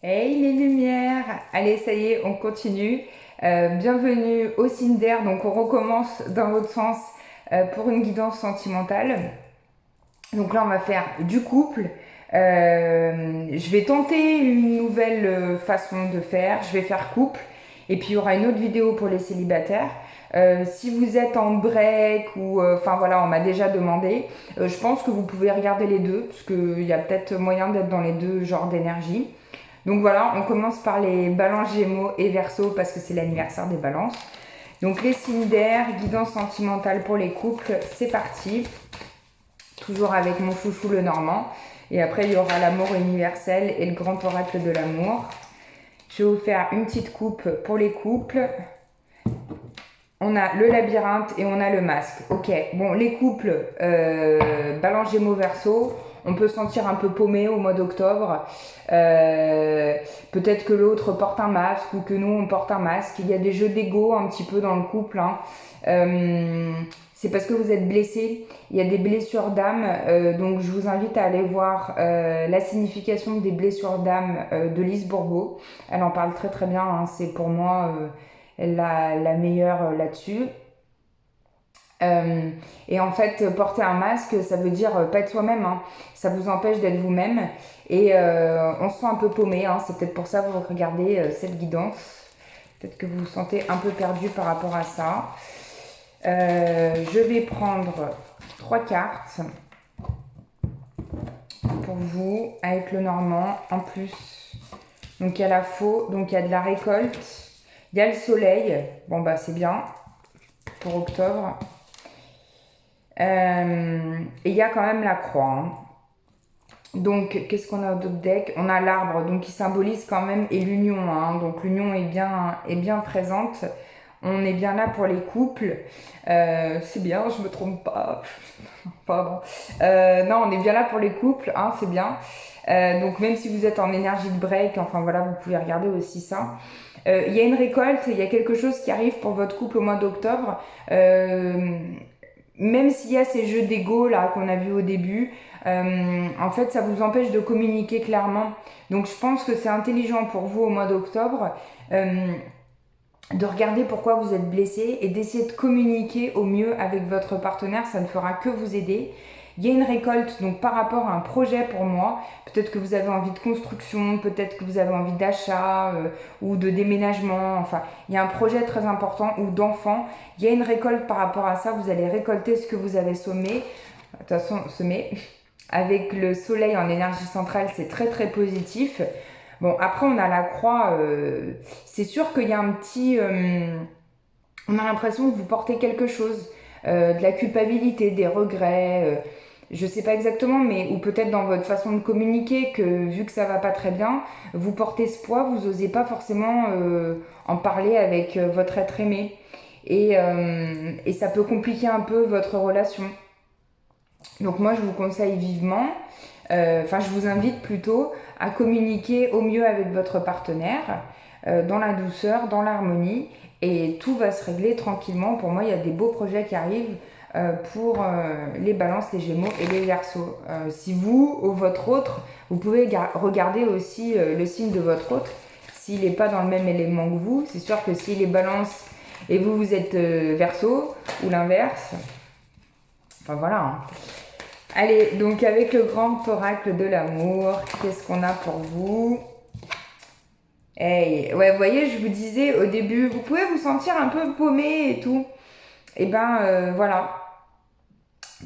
Hey les lumières! Allez, ça y est, on continue. Bienvenue au signe d'air. Donc, on recommence dans l'autre sens pour une guidance sentimentale. Donc là, on va faire du couple. Je vais tenter une nouvelle façon de faire. Je vais faire couple. Et puis, il y aura une autre vidéo pour les célibataires. Si vous êtes en break ou enfin voilà, on m'a déjà demandé. Je pense que vous pouvez regarder les deux parce qu'il y a peut-être moyen d'être dans les deux genres d'énergie. Donc voilà, on commence par les balances Gémeaux et Verseau parce que c'est l'anniversaire des balances. Donc les signes d'air, guidance sentimentale pour les couples, c'est parti. Toujours avec mon chouchou le Normand. Et après, il y aura l'amour universel et le grand oracle de l'amour. Je vais vous faire une petite coupe pour les couples. On a le labyrinthe et on a le masque. Ok, bon, les couples, balance Gémeaux Verseau. On peut se sentir un peu paumé au mois d'octobre. Peut-être que l'autre porte un masque ou que nous on porte un masque. Il y a des jeux d'ego un petit peu dans le couple. C'est parce que vous êtes blessé. Il y a des blessures d'âme. Donc je vous invite à aller voir la signification des blessures d'âme de Lise Bourbeau. Elle en parle très très bien. Hein. C'est pour moi la meilleure là-dessus. Et en fait, porter un masque, ça veut dire pas être soi-même. Hein. Ça vous empêche d'être vous-même. Et on se sent un peu paumé. Hein. C'est peut-être pour ça que vous regardez cette guidance. Peut-être que vous vous sentez un peu perdu par rapport à ça. Je vais prendre 3 cartes pour vous avec le Normand en plus. Donc il y a la faux, donc il y a de la récolte. Il y a le soleil. Bon bah c'est bien pour octobre. Et il y a quand même la croix. Hein. Donc, qu'est-ce qu'on a d'autre deck? On a l'arbre, donc qui symbolise quand même, et l'union. Hein. Donc, l'union est bien présente. On est bien là pour les couples. C'est bien, je me trompe pas. Pardon. Non, on est bien là pour les couples, hein, c'est bien. Donc, même si vous êtes en énergie de break, enfin voilà, vous pouvez regarder aussi ça. Il y a une récolte, il y a quelque chose qui arrive pour votre couple au mois d'octobre. Même s'il y a ces jeux d'ego là qu'on a vu au début, en fait ça vous empêche de communiquer clairement. Donc je pense que c'est intelligent pour vous au mois d'octobre de regarder pourquoi vous êtes blessé et d'essayer de communiquer au mieux avec votre partenaire. Ça ne fera que vous aider. Il y a une récolte donc par rapport à un projet pour moi. Peut-être que vous avez envie de construction, peut-être que vous avez envie d'achat ou de déménagement. Enfin, il y a un projet très important ou d'enfant. Il y a une récolte par rapport à ça. Vous allez récolter ce que vous avez semé. De toute façon, semé. Avec le soleil en énergie centrale, c'est très très positif. Bon, après on a la croix. C'est sûr qu'il y a un petit... on a l'impression que vous portez quelque chose. De la culpabilité, des regrets... je sais pas exactement, mais ou peut-être dans votre façon de communiquer que vu que ça va pas très bien, vous portez ce poids, vous osez pas forcément en parler avec votre être aimé. Et ça peut compliquer un peu votre relation. Donc moi je vous conseille vivement, enfin je vous invite plutôt à communiquer au mieux avec votre partenaire, dans la douceur, dans l'harmonie, et tout va se régler tranquillement. Pour moi il y a des beaux projets qui arrivent pour les balances, les gémeaux et les verseaux. Si vous ou votre autre, vous pouvez regarder aussi le signe de votre autre. S'il n'est pas dans le même élément que vous, c'est sûr que s'il est balance et vous êtes verseau ou l'inverse, enfin voilà. Hein. Allez, donc avec le grand oracle de l'amour, qu'est-ce qu'on a pour vous? Hey, ouais, vous voyez, je vous disais au début, vous pouvez vous sentir un peu paumé et tout. Et ben voilà,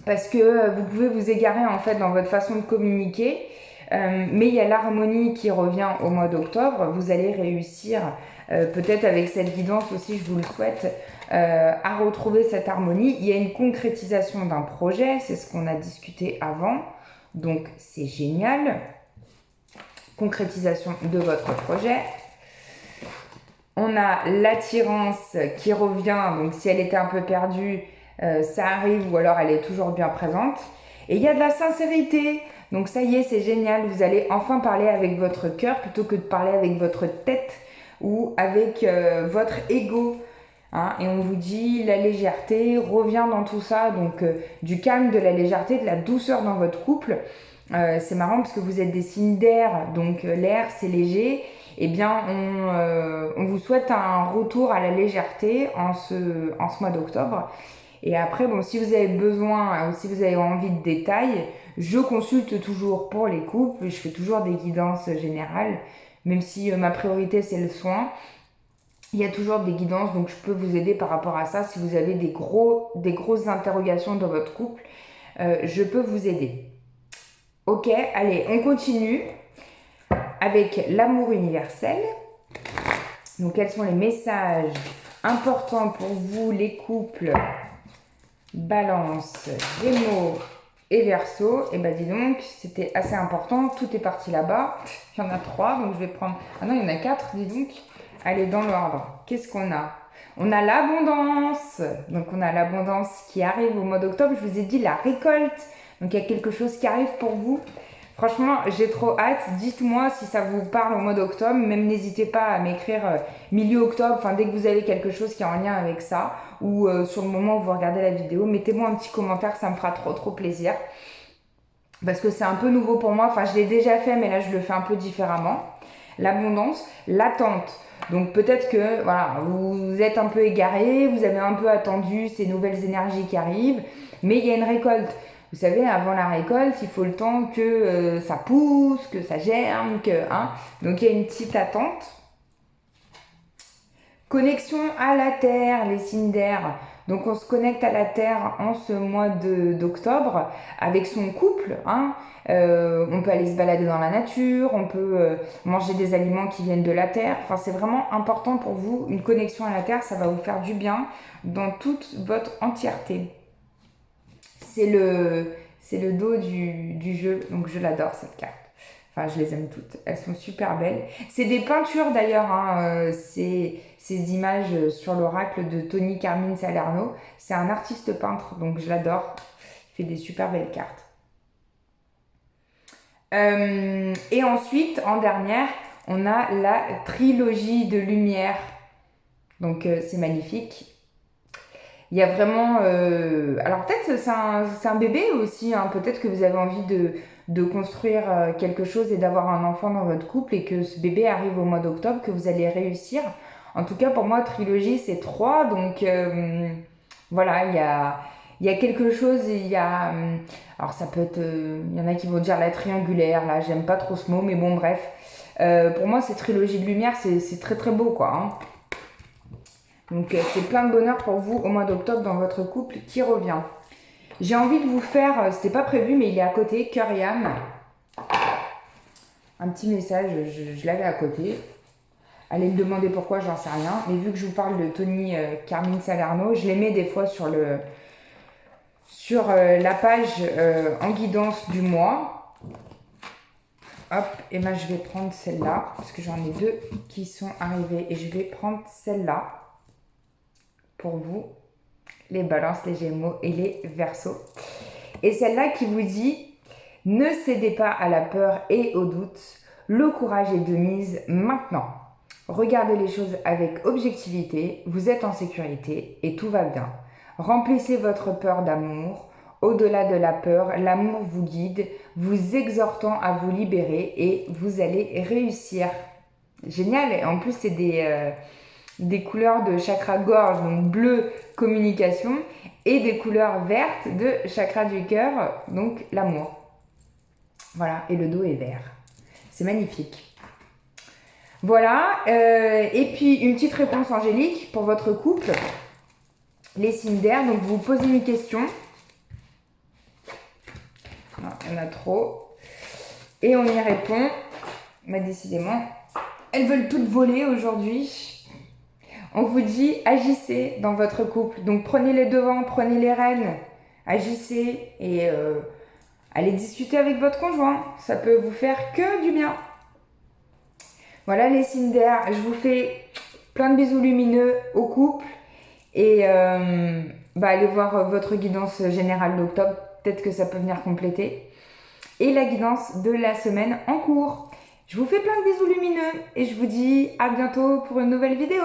parce que vous pouvez vous égarer en fait dans votre façon de communiquer, mais il y a l'harmonie qui revient au mois d'octobre. Vous allez réussir, peut-être avec cette guidance aussi, je vous le souhaite, à retrouver cette harmonie. Il y a une concrétisation d'un projet, c'est ce qu'on a discuté avant, donc c'est génial. Concrétisation de votre projet. On a l'attirance qui revient, donc si elle était un peu perdue, ça arrive ou alors elle est toujours bien présente. Et il y a de la sincérité, donc ça y est, c'est génial, vous allez enfin parler avec votre cœur plutôt que de parler avec votre tête ou avec votre ego. Hein, et on vous dit la légèreté revient dans tout ça, donc du calme, de la légèreté, de la douceur dans votre couple. c'est marrant parce que vous êtes des signes d'air, donc l'air c'est léger. Eh bien, on vous souhaite un retour à la légèreté en ce mois d'octobre. Et après, bon, si vous avez besoin ou si vous avez envie de détails, je consulte toujours pour les couples. Je fais toujours des guidances générales, même si ma priorité c'est le soin. Il y a toujours des guidances, donc je peux vous aider par rapport à ça. Si vous avez des grosses interrogations dans votre couple, je peux vous aider. Ok, allez, on continue avec l'amour universel. Donc, quels sont les messages importants pour vous, les couples Balance, Gémeaux et Verseau? Et ben dis donc, c'était assez important. Tout est parti là-bas. Il y en a 3, donc je vais prendre... Ah non, il y en a 4, dis donc. Allez, dans l'ordre. Qu'est-ce qu'on a? On a l'abondance. Donc, on a l'abondance qui arrive au mois d'octobre. Je vous ai dit la récolte. Donc, il y a quelque chose qui arrive pour vous. Franchement, j'ai trop hâte. Dites-moi si ça vous parle au mois d'octobre. Même n'hésitez pas à m'écrire milieu octobre. Enfin, dès que vous avez quelque chose qui est en lien avec ça. Ou sur le moment où vous regardez la vidéo. Mettez-moi un petit commentaire. Ça me fera trop plaisir. Parce que c'est un peu nouveau pour moi. Enfin, je l'ai déjà fait, mais là, je le fais un peu différemment. L'abondance, l'attente. Donc peut-être que voilà, vous êtes un peu égaré, vous avez un peu attendu ces nouvelles énergies qui arrivent, mais il y a une récolte. Vous savez, avant la récolte, il faut le temps que ça pousse, que ça germe, donc il y a une petite attente. Connexion à la Terre, les signes d'air. Donc on se connecte à la Terre en ce mois d'octobre avec son couple. On peut aller se balader dans la nature, on peut manger des aliments qui viennent de la Terre. Enfin, c'est vraiment important pour vous, une connexion à la Terre, ça va vous faire du bien dans toute votre entièreté. C'est le dos du jeu, donc je l'adore cette carte. Enfin, je les aime toutes. Elles sont super belles. C'est des peintures d'ailleurs, ces images sur l'oracle de Tony Carmine Salerno. C'est un artiste peintre, donc je l'adore. Il fait des super belles cartes. Et ensuite, en dernière, on a la trilogie de lumière. Donc, c'est magnifique. Il y a vraiment... alors peut-être c'est un bébé aussi. Peut-être que vous avez envie de construire quelque chose et d'avoir un enfant dans votre couple et que ce bébé arrive au mois d'octobre, que vous allez réussir. En tout cas, pour moi, trilogie, c'est 3. Donc, voilà, il y a quelque chose. Alors, ça peut être... il y en a qui vont dire la triangulaire. Là, j'aime pas trop ce mot, mais bon, bref. Pour moi, ces trilogies de lumière, c'est très beau, quoi. Donc, c'est plein de bonheur pour vous au mois d'octobre dans votre couple qui revient. J'ai envie de vous faire, c'était pas prévu, mais il est à côté, cœur et âme. Un petit message, je l'avais à côté. Allez me demander pourquoi, j'en sais rien. Mais vu que je vous parle de Tony Carmine Salerno, je les mets des fois sur la page en guidance du mois. Hop, et ben je vais prendre celle-là, parce que j'en ai 2 qui sont arrivées. Et je vais prendre celle-là. Pour vous, les balances, les gémeaux et les verseaux. Et celle-là qui vous dit, ne cédez pas à la peur et au doute, le courage est de mise maintenant. Regardez les choses avec objectivité, vous êtes en sécurité et tout va bien. Remplissez votre peur d'amour. Au-delà de la peur, l'amour vous guide, vous exhortant à vous libérer et vous allez réussir. Génial, et en plus c'est des couleurs de chakra gorge, donc bleu, communication, et des couleurs vertes de chakra du cœur, donc l'amour. Voilà, et le dos est vert. C'est magnifique. Voilà, et puis une petite réponse angélique pour votre couple. Les signes d'air, donc vous posez une question. Non, il y en a trop. Et on y répond. Mais décidément, elles veulent toutes voler aujourd'hui. On vous dit, agissez dans votre couple. Donc, prenez les devants, prenez les rênes. Agissez et allez discuter avec votre conjoint. Ça peut vous faire que du bien. Voilà les signes d'air. Je vous fais plein de bisous lumineux au couple. Et allez voir votre guidance générale d'octobre. Peut-être que ça peut venir compléter. Et la guidance de la semaine en cours. Je vous fais plein de bisous lumineux. Et je vous dis à bientôt pour une nouvelle vidéo.